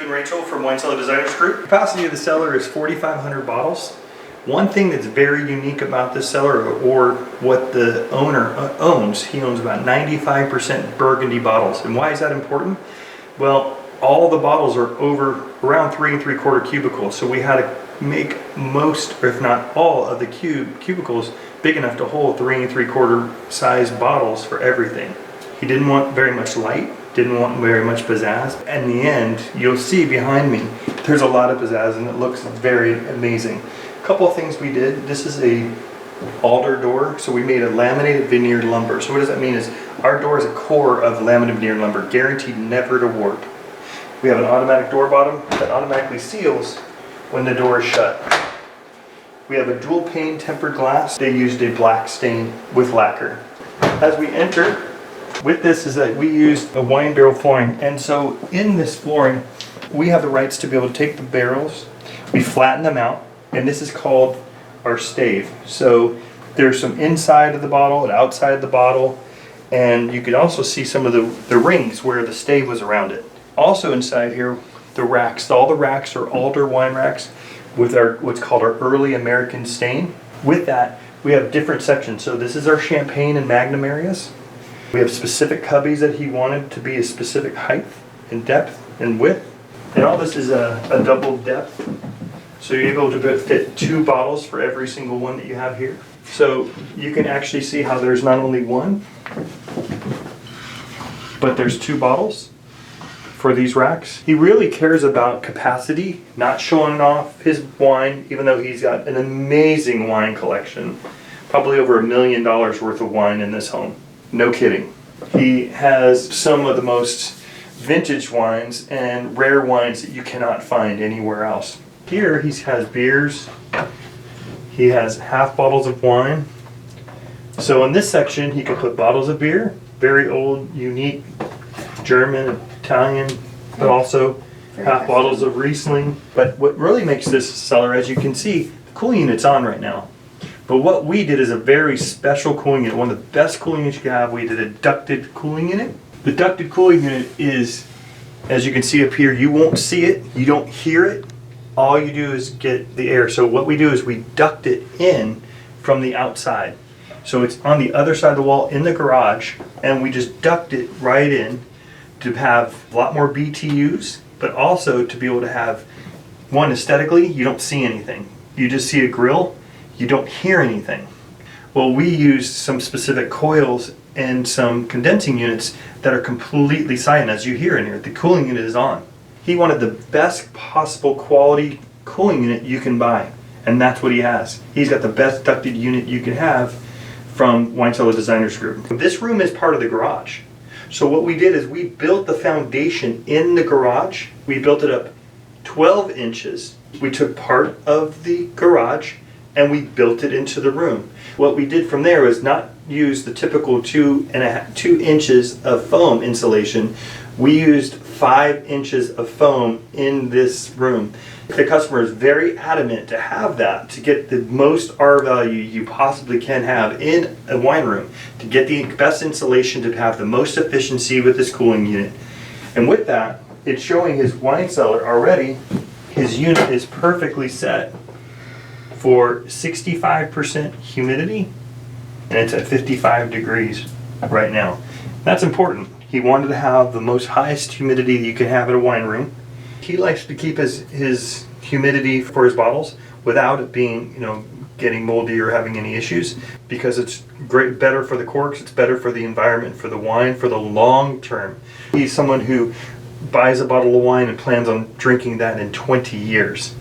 Steve and Rachel from Wine Cellar Designers Group. Capacity of the cellar is 4,500 bottles. One thing that's very unique about this cellar, or what the owner owns, he owns about 95% Burgundy bottles. And why is that important? Well, all the bottles are around 3 3/4 cubicles, so we had to make most, or if not all, of the cubicles big enough to hold 3 3/4 size bottles for everything. He didn't want very much light, didn't want very much pizzazz. In the end, you'll see behind me, there's a lot of pizzazz and it looks very amazing. A couple of things we did. This is a Alder door, so we made a laminated veneered lumber. So what does that mean is our door is a core of laminated veneered lumber, guaranteed never to warp. We have an automatic door bottom that automatically seals when the door is shut. We have a dual pane tempered glass. They used a black stain with lacquer. As we enter, with this is that we used a wine barrel flooring, and so in this flooring we have the rights to be able to take the barrels, we flatten them out, and this is called our stave. So there's some inside of the bottle and outside of the bottle, and you can also see some of the rings where the stave was around it. Also inside here, the racks. All the racks are Alder wine racks with our what's called our early American stain. With that, we have different sections. So this is our champagne and magnum areas. We have specific cubbies that he wanted to be a specific height and depth and width. And all this is a double depth. So you're able to fit 2 bottles for every single one that you have here. So you can actually see how there's not only one, but there's 2 bottles for these racks. He really cares about capacity, not showing off his wine, even though he's got an amazing wine collection. Probably over $1 million worth of wine in this home. No kidding. He has some of the most vintage wines and rare wines that you cannot find anywhere else. Here he has beers, he has half bottles of wine. So in this section he could put bottles of beer, very old, unique, German, Italian, but also half bottles of Riesling. But what really makes this cellar, as you can see, the cooling unit's on right now. But what we did is a very special cooling unit, one of the best cooling units you can have. We did a ducted cooling unit. The ducted cooling unit is, as you can see up here, you won't see it, you don't hear it. All you do is get the air. So what we do is we duct it in from the outside. So it's on the other side of the wall in the garage, and we just duct it right in to have a lot more BTUs, but also to be able to have, one, aesthetically, you don't see anything. You just see a grill, you don't hear anything. Well, we used some specific coils and some condensing units that are completely silent. As you hear in here, the cooling unit is on. He wanted the best possible quality cooling unit you can buy, and that's what he has. He's got the best ducted unit you can have from Wine Cellar Designers Group. This room is part of the garage. So what we did is we built the foundation in the garage. We built it up 12 inches. We took part of the garage and we built it into the room. What we did from there was not use the typical 2 inches of foam insulation. We used 5 inches of foam in this room. The customer is very adamant to have that to get the most R value you possibly can have in a wine room, to get the best insulation, to have the most efficiency with this cooling unit. And with that, it's showing his wine cellar already. His unit is perfectly set for 65% humidity, and it's at 55 degrees right now. That's important. He wanted to have the most highest humidity that you can have in a wine room. He likes to keep his humidity for his bottles without it being, getting moldy or having any issues, because it's better for the corks, it's better for the environment, for the wine, for the long term. He's someone who buys a bottle of wine and plans on drinking that in 20 years.